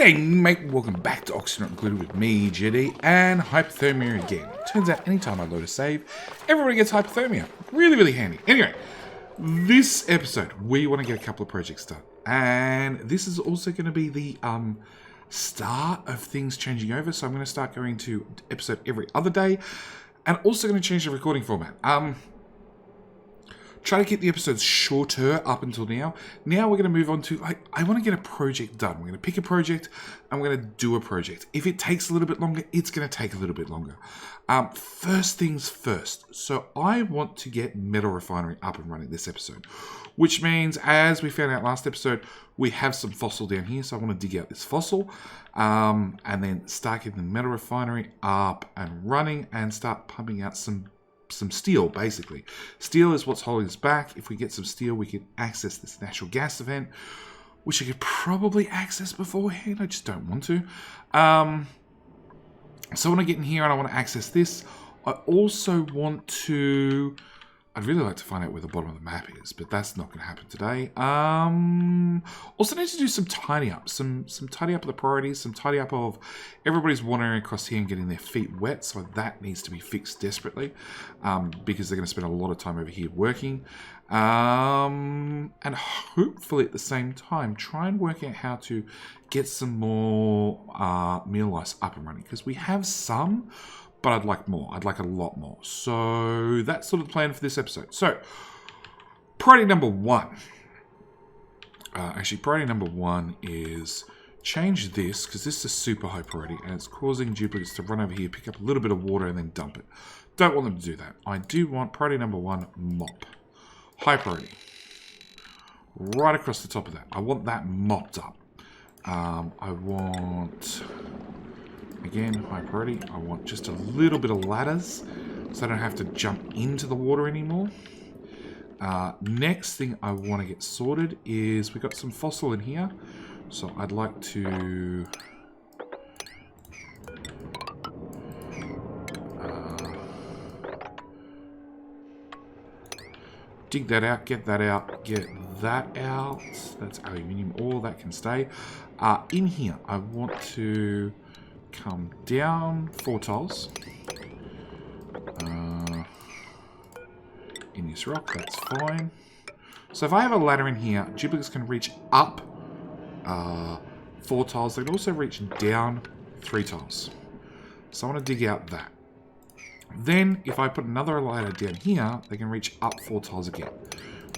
G'day mate, welcome back to Oxygen Not Included with me, JD, and hypothermia again. Turns out anytime I load a save, everybody gets hypothermia. Really handy. Anyway, this episode, we want to get a couple of projects done. And this is also going to be the start of things changing over. So I'm going to start going to episode every other day. And also going to change the recording format. Try to keep the episodes shorter up until now. Now we're going to move on to, I want to get a project done. We're going to pick a project and we're going to do a project. If it takes a little bit longer, it's going to take a little bit longer. First things first. So I want to get Metal Refinery up and running this episode. Which means, as we found out last episode, we have some fossil down here. So I want to dig out this fossil and then start getting the Metal Refinery up and running and start pumping out some steel, basically. Steel is what's holding us back. If we get some steel, we can access this natural gas event, which I could probably access beforehand. I just don't want to. So when I get in here and I want to access this, I also want to... I'd really like to find out where the bottom of the map is, but that's not going to happen today. Also need to do some tidy up. Some tidy up of the priorities, some tidy up of everybody's wandering across here and getting their feet wet, so that needs to be fixed desperately, because they're going to spend a lot of time over here working. And hopefully at the same time, try and work out how to get some more meal ice up and running, because we have some, but I'd like more. I'd like a lot more. So that's sort of the plan for this episode. So, priority number one. Priority number one is change this, because this is a super high priority, and it's causing duplicates to run over here, pick up a little bit of water, and then dump it. Don't want them to do that. I do want priority number one, mop. High priority. Right across the top of that. I want that mopped up. I want... Again, high priority. I want just a little bit of ladders so I don't have to jump into the water anymore. Next thing I want to get sorted is we've got some fossil in here. So I'd like to... dig that out, get that out, get that out. That's aluminium ore, that can stay. In here, I want to... come down 4 tiles in this rock, that's fine. So if I have a ladder in here, duplicates can reach up 4 tiles. They can also reach down 3 tiles. So I want to dig out that. Then if I put another ladder down here, they can reach up 4 tiles again.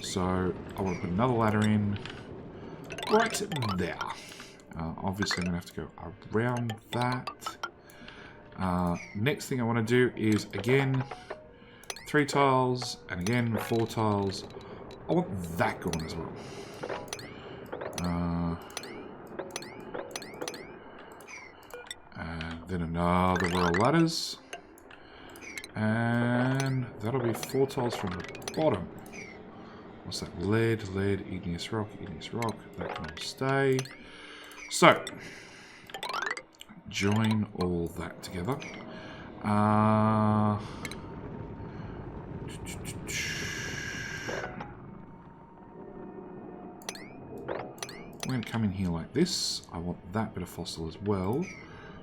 So I want to put another ladder in right there. Obviously, I'm going to have to go around that. Next thing I want to do is, again, 3 tiles, and again, 4 tiles. I want that going as well. And then another row of ladders. And that'll be 4 tiles from the bottom. What's that? Lead, igneous rock. That can all stay. So, join all that together. I'm going to come in here like this. I want that bit of fossil as well.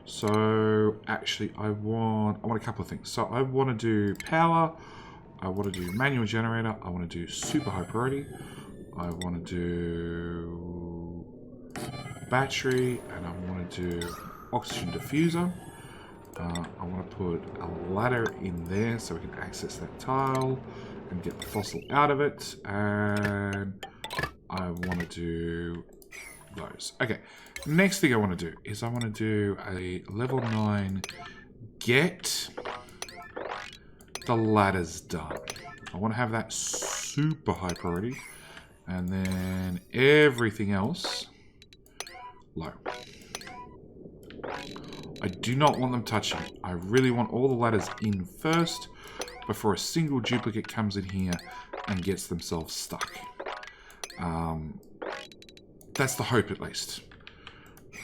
So, actually, I want a couple of things. So, I want to do power. I want to do manual generator. I want to do super high priority. I want to do... battery, and I want to do oxygen diffuser. I want to put a ladder in there so we can access that tile and get the fossil out of it, and I want to do those. Okay, next thing I want to do is I want to do a level 9 get the ladders done. I want to have that super high priority, and then everything else low. I do not want them touching it. I really want all the ladders in first before a single duplicate comes in here and gets themselves stuck. That's the hope, at least.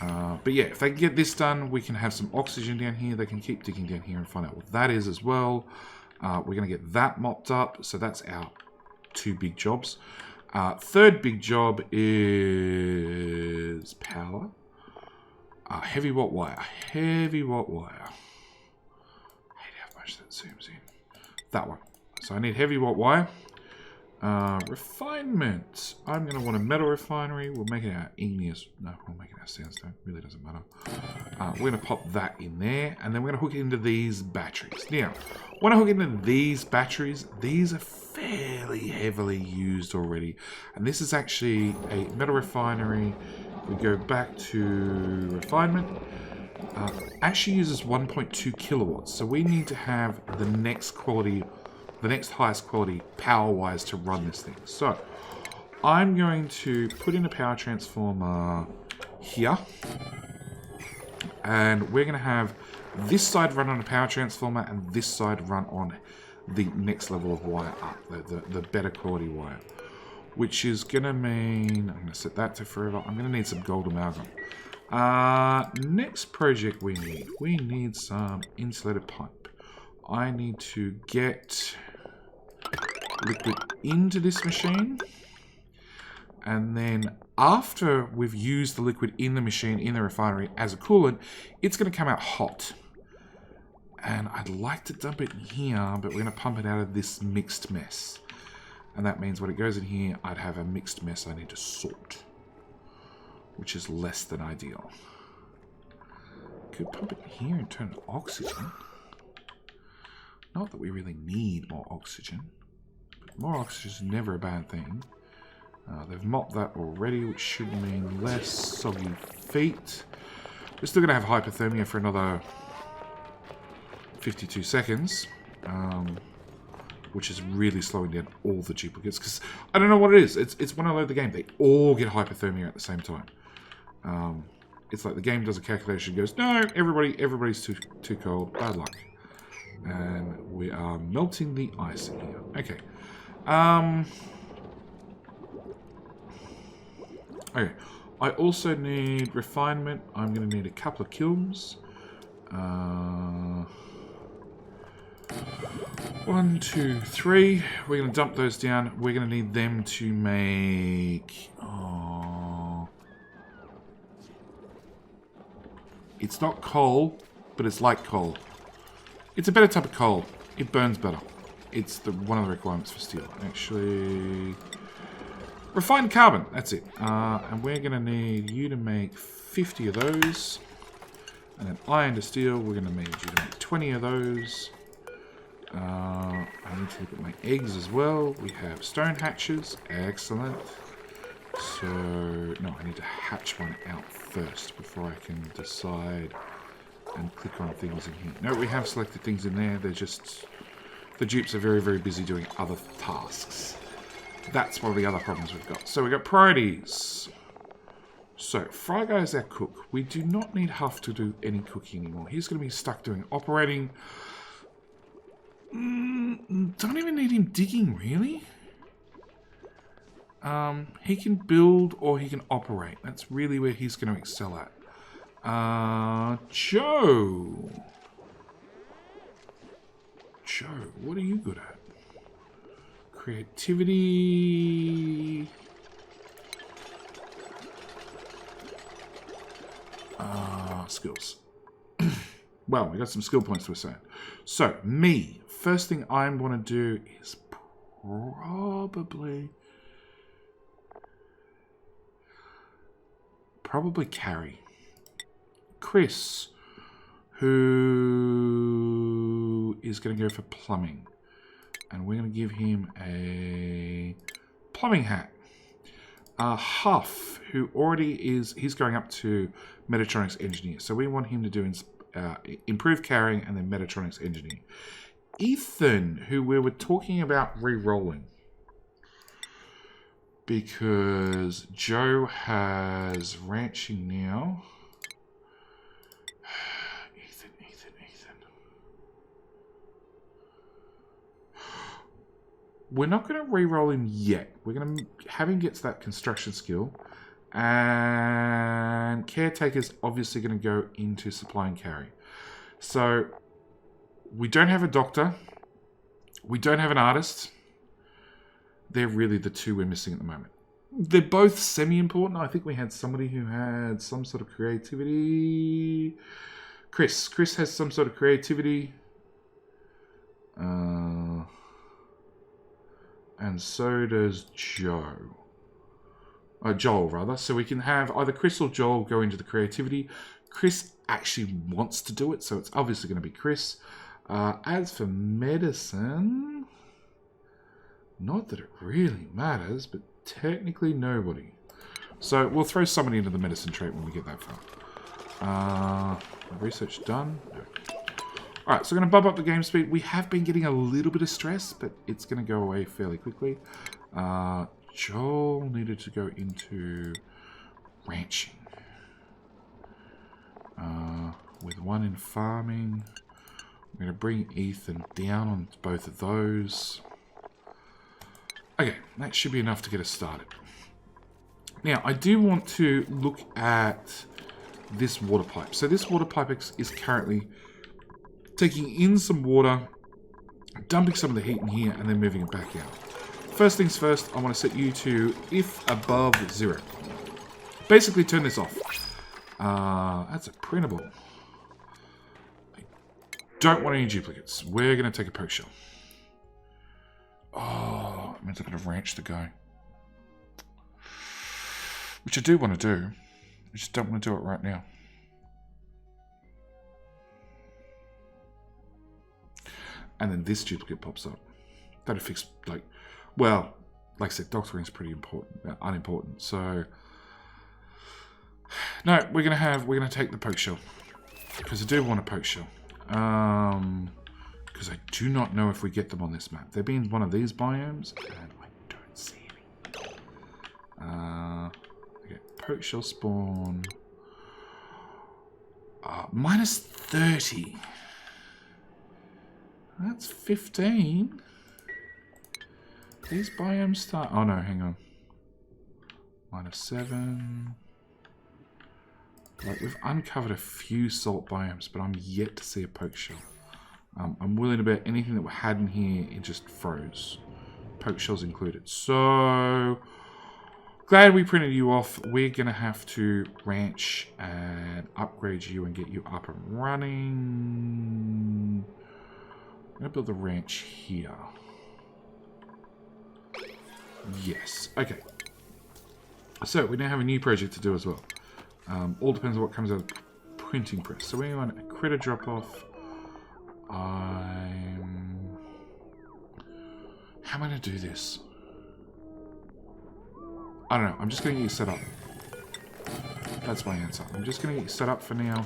But yeah, if they can get this done, we can have some oxygen down here. They can keep digging down here and find out what that is as well. We're going to get that mopped up. So that's our 2 big jobs. Third big job is power. Heavy watt wire. Heavy watt wire. I hate how much that zooms in. That one. So I need heavy watt wire. Refinement. I'm going to want a metal refinery. We'll make it our igneous. No, we'll make it our sandstone. Really doesn't matter. We're going to pop that in there. And then we're going to hook it into these batteries. Now, when I hook into these batteries, these are fairly heavily used already. And this is actually a metal refinery. We go back to refinement. Actually uses 1.2 kilowatts. So we need to have the next quality, the next highest quality power-wise to run this thing. So I'm going to put in a power transformer here. And we're going to have this side run on a power transformer and this side run on the next level of wire up, the better quality wire. Which is going to mean, I'm going to set that to forever. I'm going to need some gold amalgam. Next project we need some insulated pipe. I need to get liquid into this machine. And then after we've used the liquid in the machine, in the refinery as a coolant, it's going to come out hot. And I'd like to dump it in here, but we're going to pump it out of this mixed mess. And that means when it goes in here, I'd have a mixed mess I need to sort. Which is less than ideal. Could pump it in here and turn to oxygen. Not that we really need more oxygen. But more oxygen is never a bad thing. They've mopped that already, which should mean less soggy feet. We're still going to have hypothermia for another 52 seconds. Which is really slowing down all the duplicates. Because I don't know what it is. It's when I load the game, they all get hypothermia at the same time. It's like the game does a calculation and goes, no, everybody's too cold. Bad luck. And we are melting the ice in here. Okay. Okay. I also need refinement. I'm going to need a couple of kilns. 1, 2, 3. We're going to dump those down. We're going to need them to make... Oh, it's not coal, but it's like coal. It's a better type of coal. It burns better. It's one of the requirements for steel. Actually... Refined carbon. That's it. And we're going to need you to make 50 of those. And then iron to steel, we're going to need you to make 20 of those. I need to look at my eggs as well. We have stone hatches. Excellent. So, no, I need to hatch one out first before I can decide and click on things in here. No, we have selected things in there. They're just... The dupes are very, very busy doing other tasks. That's one of the other problems we've got. So we've got priorities. So, Fry Guy is our cook. We do not need Huff to do any cooking anymore. He's going to be stuck doing operating... don't even need him digging, really. He can build or he can operate. That's really where he's going to excel at. Joe. Joe, what are you good at? Creativity. Skills. Well, we got some skill points to assign. So, me. First thing I want to do is probably carry. Chris, who is going to go for plumbing. And we're going to give him a plumbing hat. Huff, who already is, he's going up to Metatronics Engineer. So we want him to do improve carrying and then Metatronics Engineer. Ethan, who we were talking about re-rolling. Because Joe has ranching now. Ethan. We're not going to re-roll him yet. We're going to have him get to that construction skill. And caretaker's obviously going to go into supply and carry. So... we don't have a doctor. We don't have an artist. They're really the two we're missing at the moment. they're both semi-important. I think we had somebody who had some sort of creativity. Chris has some sort of creativity. And so does Joe. Joel, rather. So we can have either Chris or Joel go into the creativity. Chris actually wants to do it, so it's obviously going to be Chris. As for medicine, not that it really matters, but technically nobody. So we'll throw somebody into the medicine trait when we get that far. Research done. No. Alright, so I'm going to bump up the game speed. We have been getting a little bit of stress, but it's going to go away fairly quickly. Joel needed to go into ranching. With one in farming. I'm going to bring Ethan down on both of those. Okay, that should be enough to get us started. Now, I do want to look at this water pipe. So this water pipe is currently taking in some water, dumping some of the heat in here, and then moving it back out. First things first, I want to set you to if above 0. Basically, turn this off. That's a printable. I don't want any duplicates. We're going to take a poke shell. Oh, it means I've got to ranch the guy. Which I do want to do. I just don't want to do it right now. And then this duplicate pops up. That'll fix, like, well, like I said, doctoring's pretty important, unimportant. So, no, we're gonna take the poke shell because I do want a poke shell. Because I do not know if we get them on this map. They're being one of these biomes, and I don't see any. Okay, poke shell spawn. Minus 30. That's 15. These biomes start... Oh no, hang on. Minus 7. Like, we've uncovered a few salt biomes, but I'm yet to see a poke shell. I'm willing to bet anything that we had in here, it just froze. Poke shells included. So, glad we printed you off. We're going to have to ranch and upgrade you and get you up and running. I'm going to build the ranch here. Yes. Okay. So, we now have a new project to do as well. All depends on what comes out of the printing press. So, we want a critter drop-off. How am I going to do this? I don't know. I'm just going to get you set up. That's my answer. I'm just going to get you set up for now.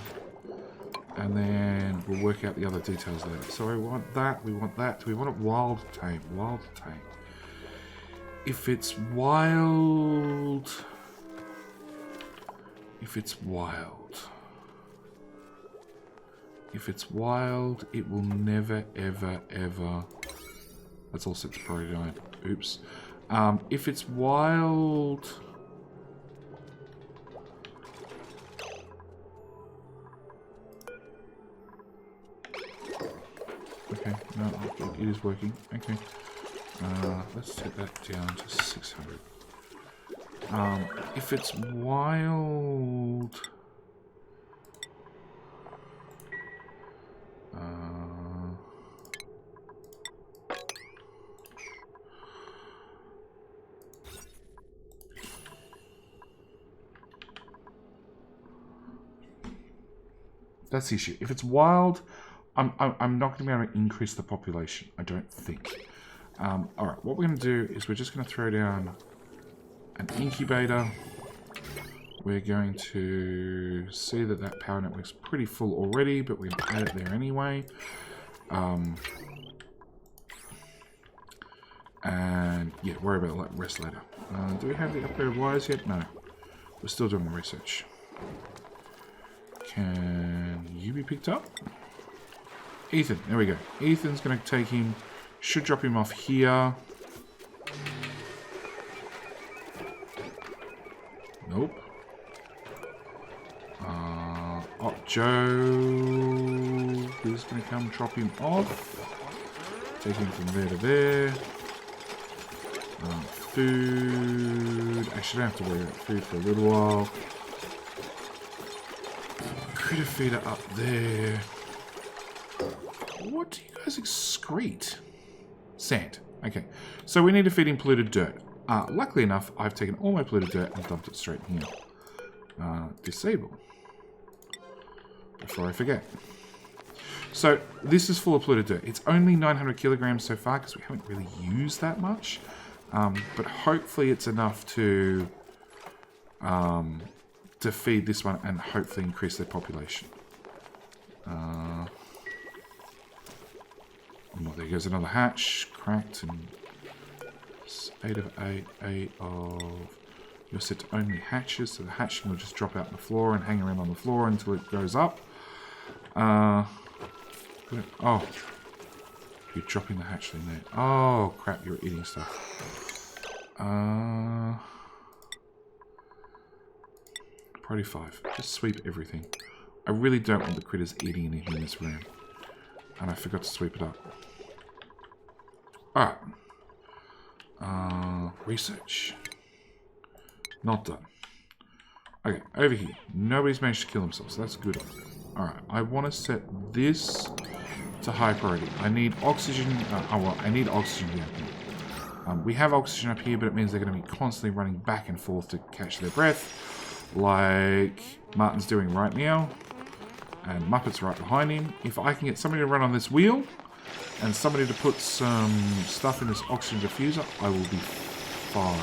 And then we'll work out the other details later. So we want that. We want that. Do we want it wild tame? Wild tame. If it's wild... If it's wild... If it's wild, it will never, ever, ever... That's all set to priority 9. Oops. If it's wild... Okay, no, it is working. Okay. Let's take that down to 600. If it's wild... That's the issue. If it's wild, I'm not going to be able to increase the population. I don't think. Alright, what we're going to do is we're just going to throw down an incubator. We're going to see that that power network's pretty full already, but we're going to add it there anyway. And yeah, worry about the rest later. Do we have the upgraded wires yet? No. We're still doing the research. Can you be picked up? Ethan, there we go. Ethan's going to take him. Should drop him off here. Nope. Oh, Joe is going to come drop him off. Take him from there to there. food. Actually, I don't have to worry about food for a little while. Critter feeder up there. What do you guys excrete? Sand. Okay. So we need to feed in polluted dirt. Luckily enough, I've taken all my polluted dirt and dumped it straight in here. Disable. Before I forget. So this is full of polluted dirt. It's only 900 kilograms so far because we haven't really used that much. But hopefully it's enough to feed this one and hopefully increase their population. Oh, there goes another hatch. Cracked and 8 of 8. 8 of... You're set to only hatches, so the hatching will just drop out on the floor and hang around on the floor until it goes up. Oh, you're dropping the hatchling there. Oh, crap, you're eating stuff. Priority 5. Just sweep everything. I really don't want the critters eating anything in this room. And I forgot to sweep it up. Alright. Research. Not done. Okay, over here. Nobody's managed to kill themselves, so that's good. Alright, I want to set this to high priority. I need oxygen. I need oxygen down here. We have oxygen up here, but it means they're going to be constantly running back and forth to catch their breath, like Martin's doing right now, and Muppet's right behind him. If I can get somebody to run on this wheel, and somebody to put some stuff in this oxygen diffuser, I will be fine.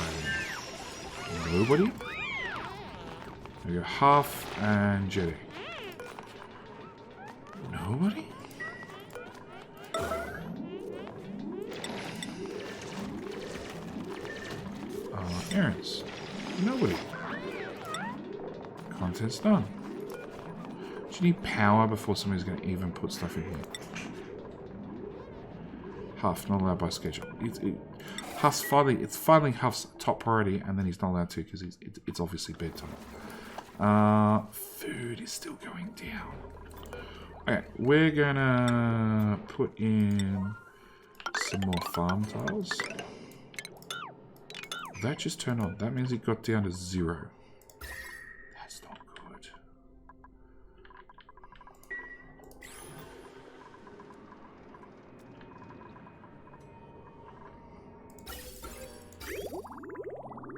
Nobody? There we go, Half and Jetty. Nobody? Errands. Nobody. Content's done. Do you need power before somebody's going to even put stuff in here? Huff, not allowed by schedule. Huff's finally Huff's top priority, and then he's not allowed to because it's obviously bedtime. Food is still going down. Okay, we're gonna put in some more farm tiles. That just turned on. That means it got down to 0. That's not good.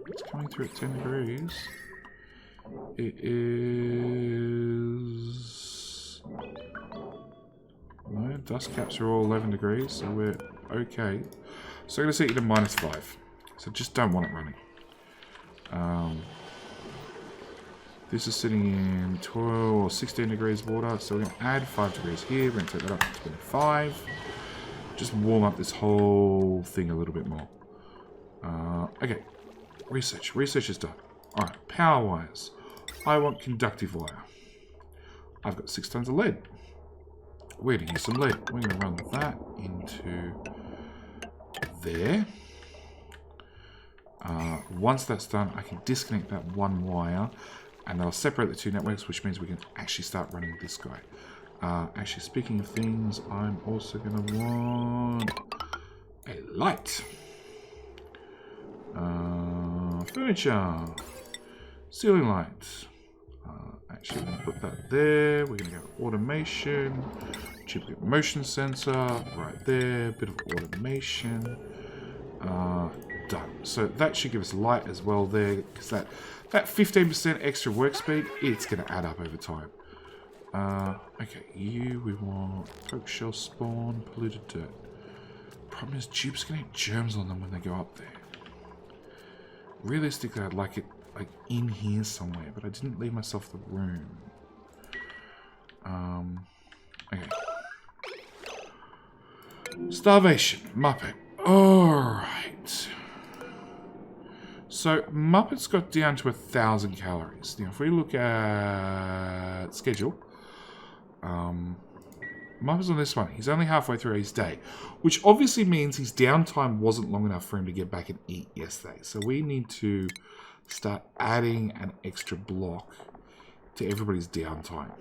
It's coming through at 10 degrees. It is... No, dust caps are all 11 degrees, so we're okay. So I'm going to set you to -5. So just don't want it running. This is sitting in 12 or 16 degrees water, so we're going to add 5 degrees here. We're going to take that up to 25. Just warm up this whole thing a little bit more. Okay, research. Research is done. Alright, power wires. I want conductive wire. I've got 6 tons of lead. We're going to use some lead. We're going to run that into there. Once that's done, I can disconnect that one wire, and that'll separate the 2 networks, which means we can actually start running this guy. Actually, speaking of things, I'm also going to want a light. Furniture. Ceiling light. Actually, I'm going to put that there. We're going to go automation. Duplicate motion sensor. Right there. Bit of automation. Done. So that should give us light as well there, because that 15% extra work speed, it's going to add up over time. Okay, we want oak shell spawn, polluted dirt. Problem is, dupes going to have germs on them when they go up there. Realistically, I'd like it like in here somewhere, but I didn't leave myself the room. Okay. Starvation, Muppet. Alright. So, Muppet's got down to 1,000 calories. Now, if we look at schedule, Muppet's on this one. He's only halfway through his day, which obviously means his downtime wasn't long enough for him to get back and eat yesterday. So we need to start adding an extra block to everybody's downtime.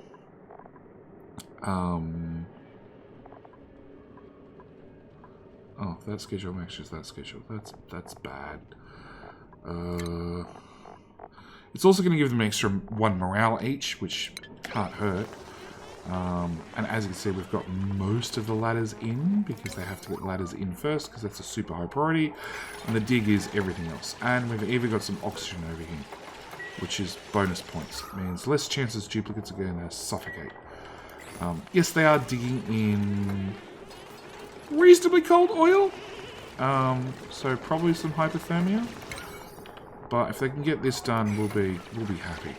Oh, that schedule matches that schedule. That's bad. It's also going to give them an extra 1 morale each, which can't hurt. And as you can see, we've got most of the ladders in, because they have to get ladders in first, because that's a super high priority. And the dig is everything else. And we've even got some oxygen over here, which is bonus points. It means less chances duplicates are going to suffocate. Yes, they are digging in reasonably cold oil. So probably some hypothermia. But if they can get this done, we'll be happy.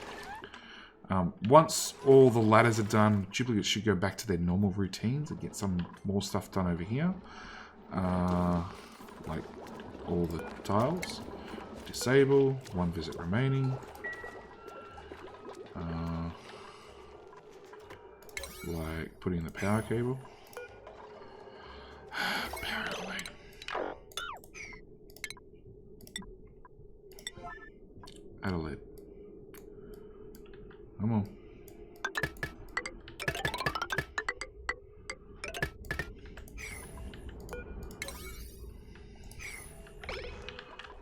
Once all the ladders are done, duplicates should go back to their normal routines and get some more stuff done over here. Like all the tiles. Disable, 1 visit remaining. Like putting in the power cable. Power line. Adelaide. Come on.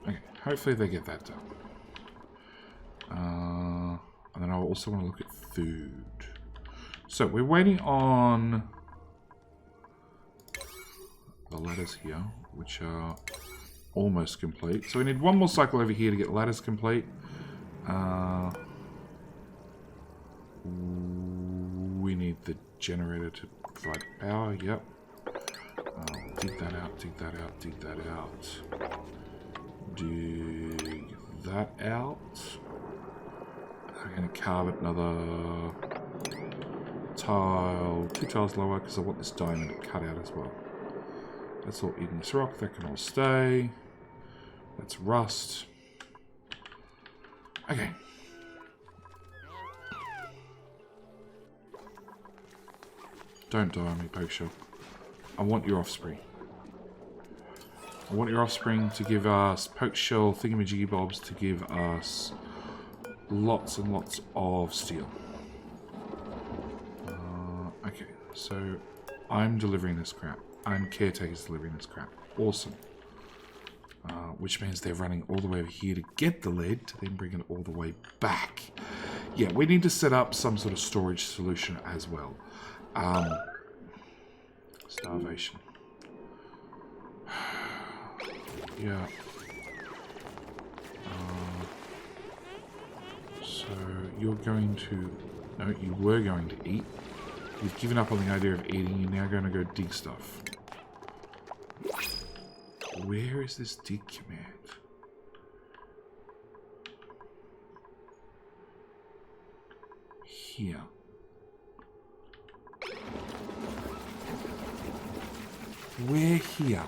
Okay, hopefully they get that done. And then I also want to look at food. So we're waiting on the ladders here, which are almost complete. So we need 1 more cycle over here to get ladders complete. We need the generator to provide power. Yep. Dig that out, dig that out, dig that out. Dig that out. I'm going to carve another tile, 2 tiles lower, because I want this diamond cut out as well. That's all igneous rock, that can all stay. That's rust. Okay. Don't die on me, Pokeshell. I want your offspring. I want your offspring to give us Pokeshell thingamajiggy bobs, to give us lots and lots of steel. Okay, so I'm delivering this crap. I'm caretaker's delivering this crap. Awesome. Which means they're running all the way over here to get the lead, to then bring it all the way back. Yeah, we need to set up some sort of storage solution as well. Starvation. Yeah. So you're going to... No, you were going to eat. You've given up on the idea of eating. You're now going to go dig stuff. Where is this dig command? Here. Where here?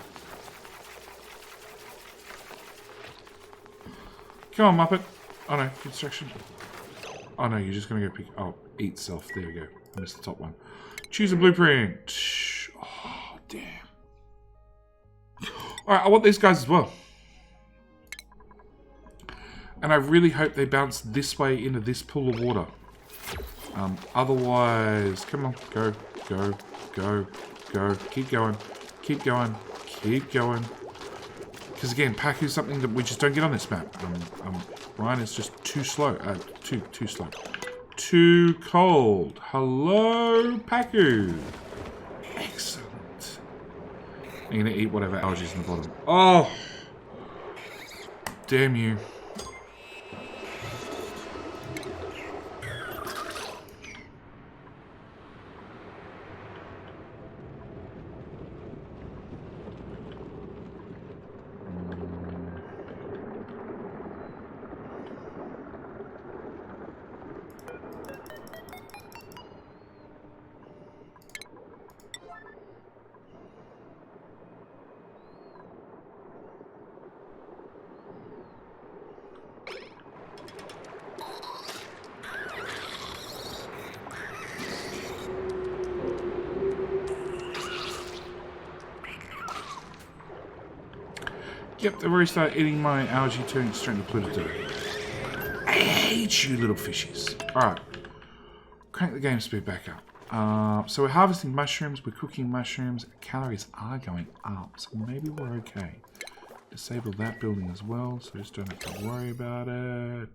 Come on, Muppet. Oh no, construction. Oh no, you're just gonna go pick... Oh, eat self. There we go. I missed the top one. Choose a blueprint. Oh, damn. Alright, I want these guys as well. And I really hope they bounce this way into this pool of water. Otherwise... Come on. Go. Go. Go. Go. Keep going. Keep going. Keep going. Because again, Paku is something that we just don't get on this map. Ryan is just too slow. Too slow. Too cold. Hello, Paku. Excellent. I'm going to eat whatever algae is in the bottom. Oh! Damn you. Yep, they've already started eating my algae, turning straight into Pluto. I hate you, little fishies. Alright. Crank the game speed back up. So we're harvesting mushrooms, we're cooking mushrooms, calories are going up, so maybe we're okay. Disable that building as well, so just don't have to worry about it.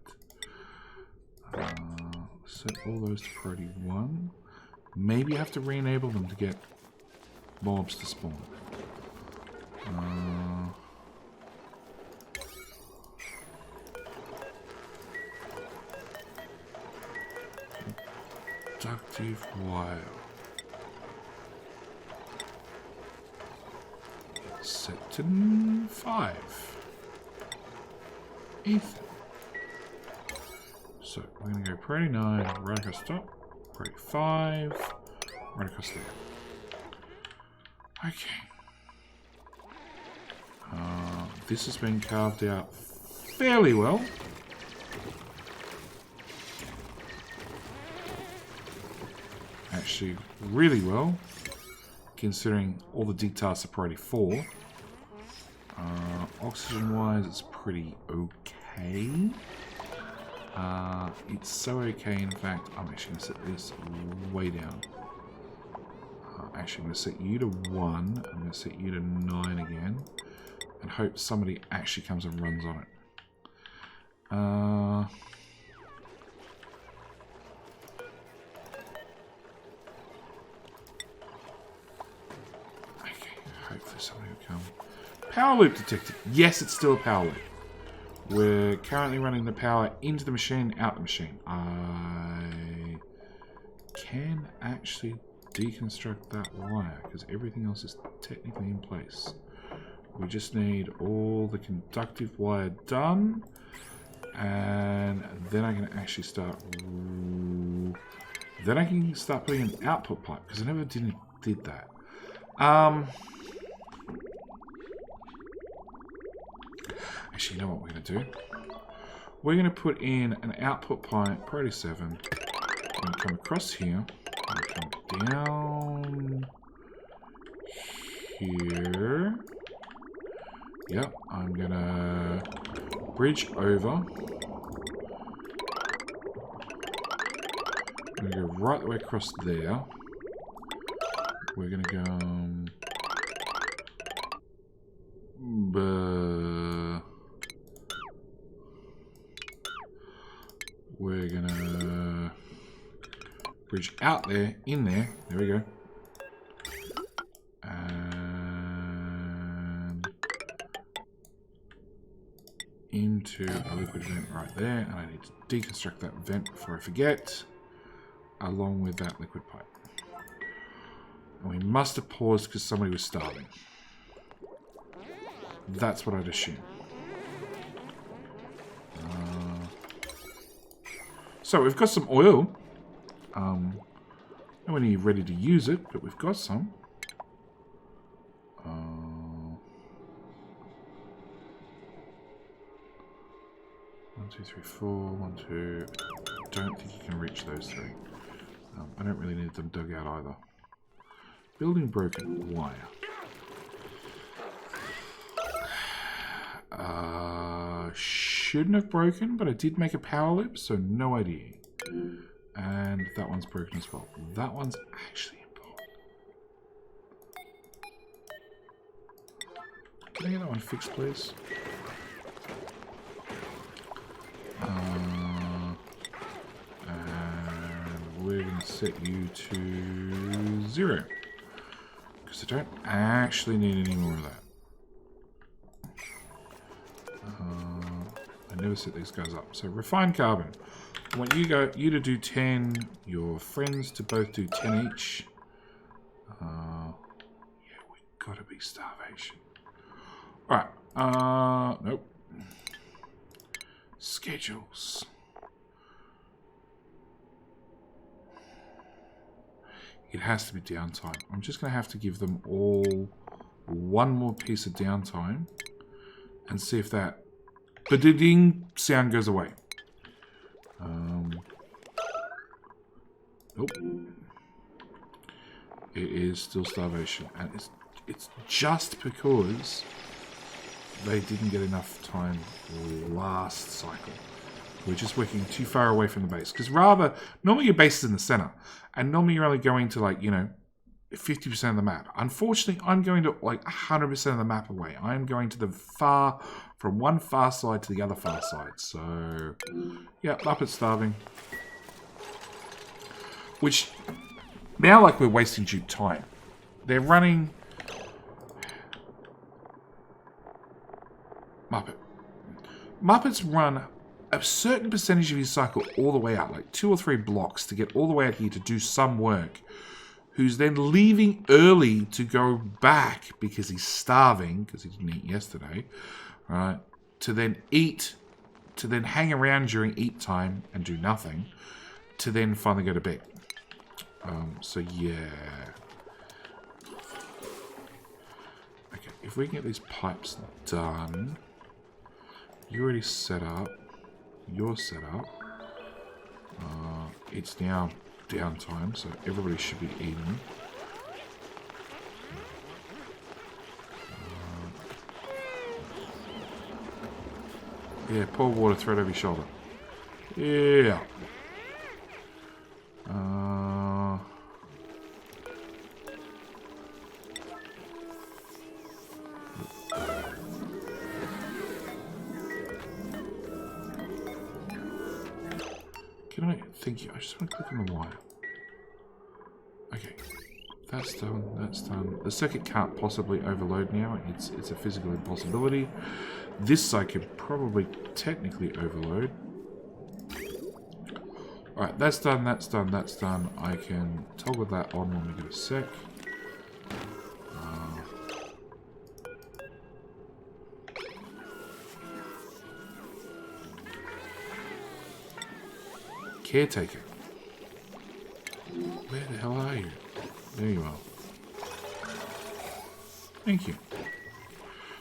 Set all those to priority 1. Maybe you have to re-enable them to get mobs to spawn. Productive wire. Set to 5. Ethan. So we're going to go priority 9, right across the top. Priority 5, right across there. Okay. This has been carved out fairly well. Actually, really well, considering all the details are priority 4. Oxygen-wise, it's pretty okay. It's so okay, in fact, I'm actually going to set this way down. Actually, I'm going to set you to 1. I'm going to set you to 9 again. And hope somebody actually comes and runs on it. Okay, hopefully somebody will come. Power loop detected. Yes, it's still a power loop. We're currently running the power into the machine, out the machine. I can actually deconstruct that wire because everything else is technically in place. We just need all the conductive wire done, and then I can actually start. Then I can start putting an output pipe because I never did that. Actually, you know what we're going to do? We're going to put in an output pipe, priority 7. I'm going to come across here. I'm going to come down here. Yep, I'm going to bridge over. I'm going to go right the way across there. We're going to go... we're going to bridge out there, in there. There we go. And into a liquid vent right there. And I need to deconstruct that vent before I forget, along with that liquid pipe. And we must have paused because somebody was starving. That's what I'd assume. So we've got some oil. Not really ready to use it, but we've got some. 1, 2, 3, 4. 1, 2. I don't think you can reach those 3. I don't really need them dug out either. Building broken wire. Shouldn't have broken, but I did make a power loop, so no idea. And that one's broken as well. That one's actually important. Can I get that one fixed, please? And we're going to set you to 0. Because I don't actually need any more of that. I never set these guys up. So refined carbon. I want you to do 10. Your friends to both do 10 each. Yeah, we gotta be starvation. All right. Nope. Schedules. It has to be downtime. I'm just gonna have to give them all one more piece of downtime and see if that ba-ding sound goes away. Nope. It is still starvation, and it's just because they didn't get enough time last cycle. We're just working too far away from the base. Because normally your base is in the center. And normally you're only going to, like, 50% of the map. Unfortunately, I'm going to, like, 100% of the map away. I'm going to from one far side to the other far side. So, yeah, Muppet's starving. Which, now, like, we're wasting due time. They're running... Muppets run a certain percentage of his cycle all the way out, like 2 or 3 blocks to get all the way out here to do some work, who's then leaving early to go back because he's starving, because he didn't eat yesterday, right, to then eat, to then hang around during eat time and do nothing, to then finally go to bed. So yeah. Okay, if we can get these pipes done... You're already set up. You're set up. It's now downtime, so everybody should be eating. Yeah, pour water, throw it over your shoulder. Yeah. Thank you. I just want to click on the wire. Okay. That's done. That's done. The circuit can't possibly overload now. It's a physical impossibility. This side could probably technically overload. Alright, that's done, that's done, that's done. I can toggle that on when we get a sec. Caretaker. Where the hell are you? There you are. Thank you.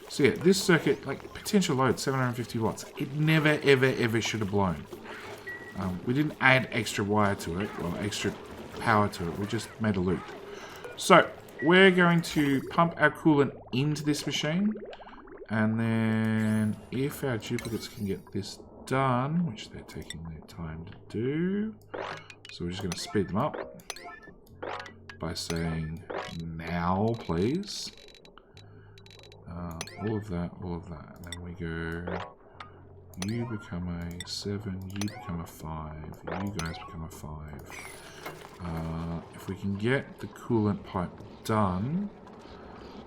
So yeah, this circuit, like, potential load, 750 watts. It never, ever, ever should have blown. We didn't add extra wire to it, or extra power to it. We just made a loop. So, we're going to pump our coolant into this machine. And then, if our duplicates can get this done, which they're taking their time to do, so we're just going to speed them up by saying, now, please. All of that, and then we go, you become a 7, you become a 5, you guys become a 5. If we can get the coolant pipe done,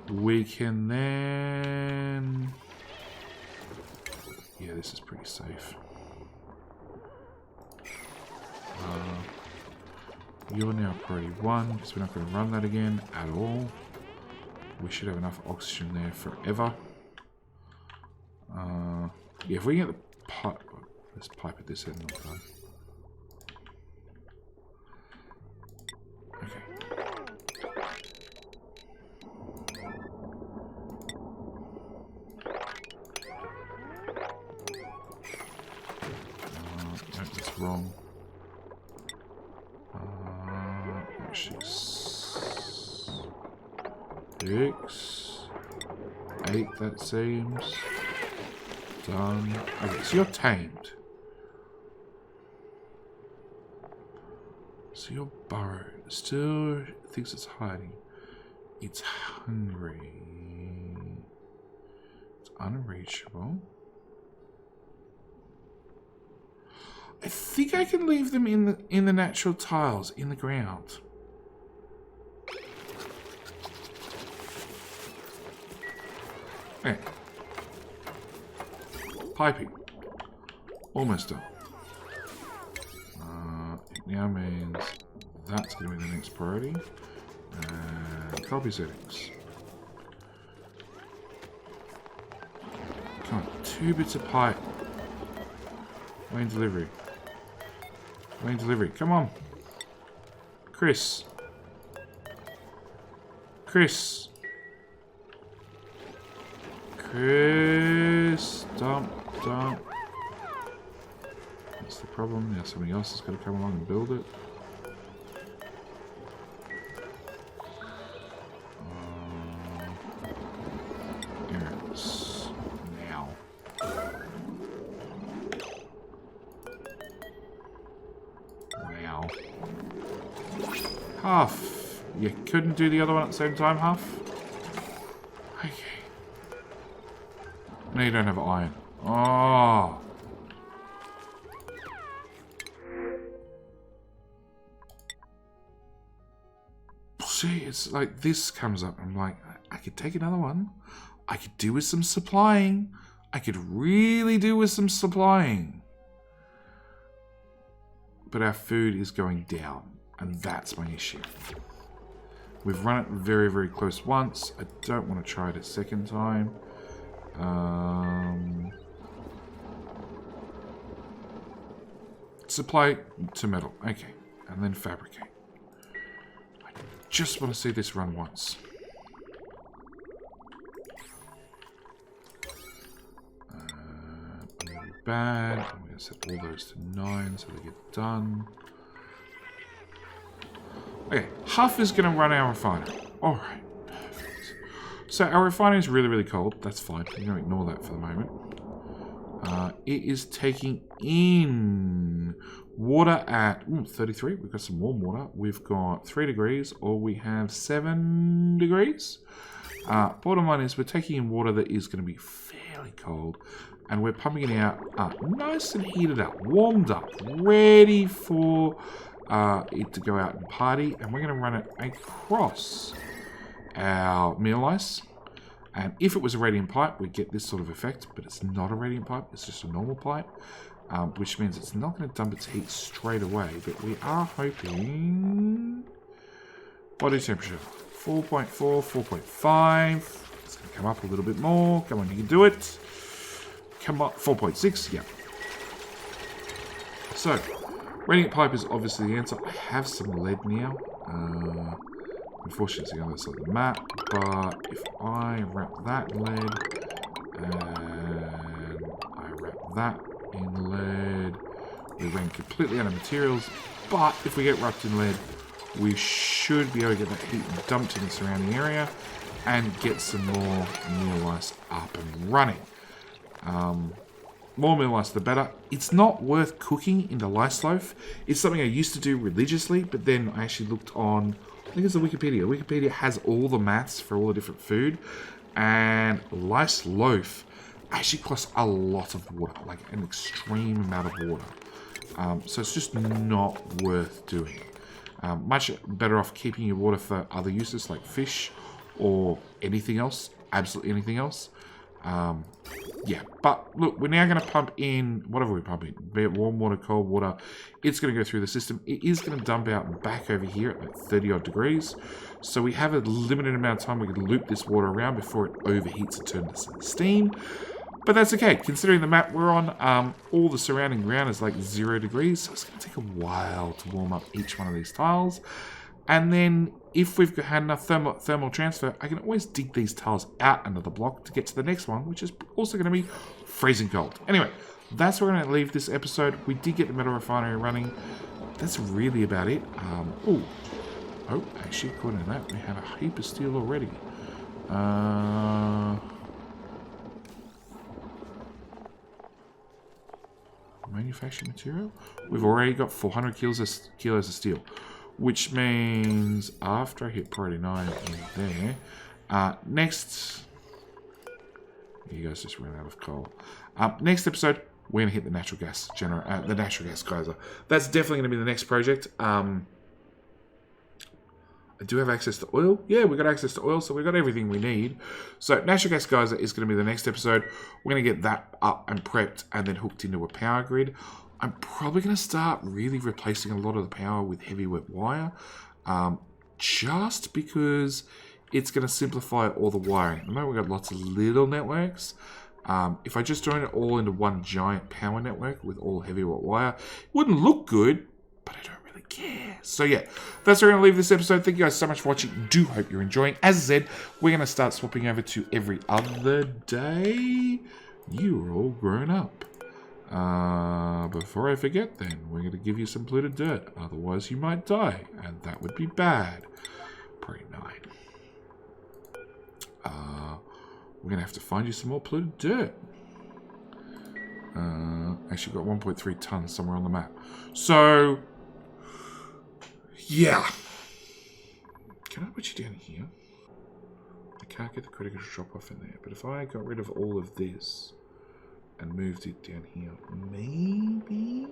we can then... Yeah, this is pretty safe. You're now priority 1, because we're not going to run that again at all. We should have enough oxygen there forever. Yeah, if we can get the pipe... This pipe at this end not done. Okay. No, that's wrong. Actually, 6, 8, that seems. Done. Okay, so you're tamed. So you're burrowed. Still thinks it's hiding. It's hungry. It's unreachable. I think I can leave them in the natural tiles in the ground. Okay. Piping. Almost done. It now means that's going to be the next priority. Copy settings. Come on, 2 bits of pipe. Wayne delivery. Wayne delivery. Come on. Chris. Chris. Chris. Dump. Dump. That's the problem. Now somebody else has got to come along and build it. Errands. Now. Huff. You couldn't do the other one at the same time, Huff? Okay. No, you don't have iron. Oh. See, it's like this comes up. I'm like, I could take another one. I could do with some supplying. I could really do with some supplying. But our food is going down. And that's my issue. We've run it very, very close once. I don't want to try it a second time. Supply to metal. Okay. And then fabricate. I just want to see this run once. Bad. I'm going to set all those to 9 so they get done. Okay, Huff is going to run our refinery. Alright, perfect. So our refinery is really, really cold. That's fine. We're going to ignore that for the moment. It is taking in water at 33. We've got some warm water. We've got 3 degrees, or we have 7 degrees. Bottom line is we're taking in water that is going to be fairly cold. And we're pumping it out nice and heated up, warmed up, ready for it to go out and party. And we're going to run it across our meal ice. And if it was a radiant pipe, we'd get this sort of effect. But it's not a radiant pipe. It's just a normal pipe. Which means it's not going to dump its heat straight away. But we are hoping... Body temperature, 4.4, 4.5. It's going to come up a little bit more. Come on, you can do it. Come up, 4.6, yeah. So, radiant pipe is obviously the answer. I have some lead now. Unfortunately, it's the other side of the map. But if I wrap that in lead, and I wrap that in lead, we ran completely out of materials. But if we get wrapped in lead, we should be able to get that heat dumped in the surrounding area and get some more meal ice up and running. More meal ice, the better. It's not worth cooking in the lice loaf. It's something I used to do religiously, but then I actually looked on, I think it's the Wikipedia. Wikipedia has all the maths for all the different food, and lice loaf actually costs a lot of water, like an extreme amount of water. So it's just not worth doing. Much better off keeping your water for other uses like fish or anything else, absolutely anything else. Yeah, but look, we're now going to pump in, whatever we pump in, be it warm water, cold water, it's going to go through the system. It is going to dump out and back over here at like 30 odd degrees. So we have a limited amount of time we can loop this water around before it overheats and turns to steam. But that's okay, considering the map we're on, all the surrounding ground is like 0 degrees, so it's going to take a while to warm up each one of these tiles. And then, if we've had enough thermal transfer, I can always dig these tiles out another block to get to the next one, which is also going to be freezing cold. Anyway, that's where we're going to leave this episode. We did get the metal refinery running. That's really about it. Oh, actually, according to that, we have a heap of steel already. Manufacturing material? We've already got 400 kilos of steel. Which means after I hit priority 9 in there, next, you guys just ran out of coal. Next episode, we're gonna hit the natural gas the natural gas geyser. That's definitely gonna be the next project. I do have access to oil. Yeah, we got access to oil, so we got everything we need. So natural gas geyser is gonna be the next episode. We're gonna get that up and prepped and then hooked into a power grid. I'm probably going to start really replacing a lot of the power with heavy wet wire, just because it's going to simplify all the wiring. I know we've got lots of little networks. If I just join it all into one giant power network with all heavy wet wire, it wouldn't look good, but I don't really care. So yeah, that's where we're going to leave this episode. Thank you guys so much for watching. Do hope you're enjoying. As I said, we're going to start swapping over to every other day. You're all grown up. Before I forget then, we're going to give you some polluted dirt, otherwise you might die, and that would be bad. Pretty 9. We're going to have to find you some more polluted dirt. Actually got 1.3 tons somewhere on the map. So, yeah. can I put you down here? I can't get the critical drop off in there. But if I got rid of all of this and moved it down here, maybe?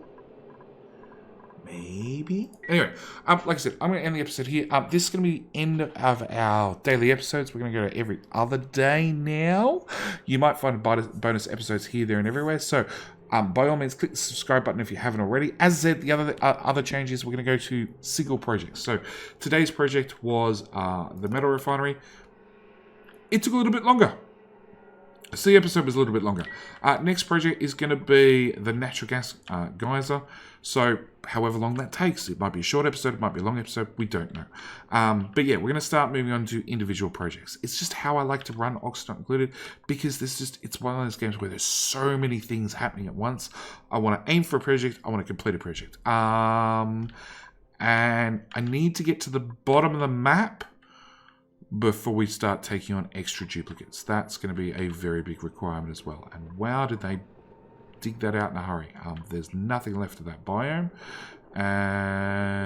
Anyway, like I said, I'm going to end the episode here. This is going to be the end of our daily episodes. We're going to go to every other day now. You might find bonus episodes here, there, and everywhere. So, by all means, click the subscribe button if you haven't already. As I said, the other changes, we're going to go to single projects. So, today's project was the metal refinery. It took a little bit longer. So the episode was a little bit longer. Next project is going to be the natural gas geyser. So however long that takes. It might be a short episode, it might be a long episode, we don't know. But yeah, we're going to start moving on to individual projects. It's just how I like to run Oxygen Not Included, because it's one of those games where there's so many things happening at once. I want to aim for a project, I want to complete a project. And I need to get to the bottom of the map before we start taking on extra duplicates. That's going to be a very big requirement as well. And wow, did they dig that out in a hurry. There's nothing left of that biome. And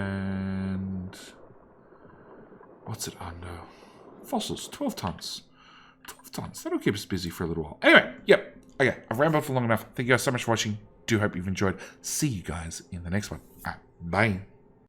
what's it under? Fossils, 12 tons. 12 tons. That'll keep us busy for a little while. Anyway, yep. Okay, I've rambled for long enough. Thank you guys so much for watching. Do hope you've enjoyed. See you guys in the next one. Bye.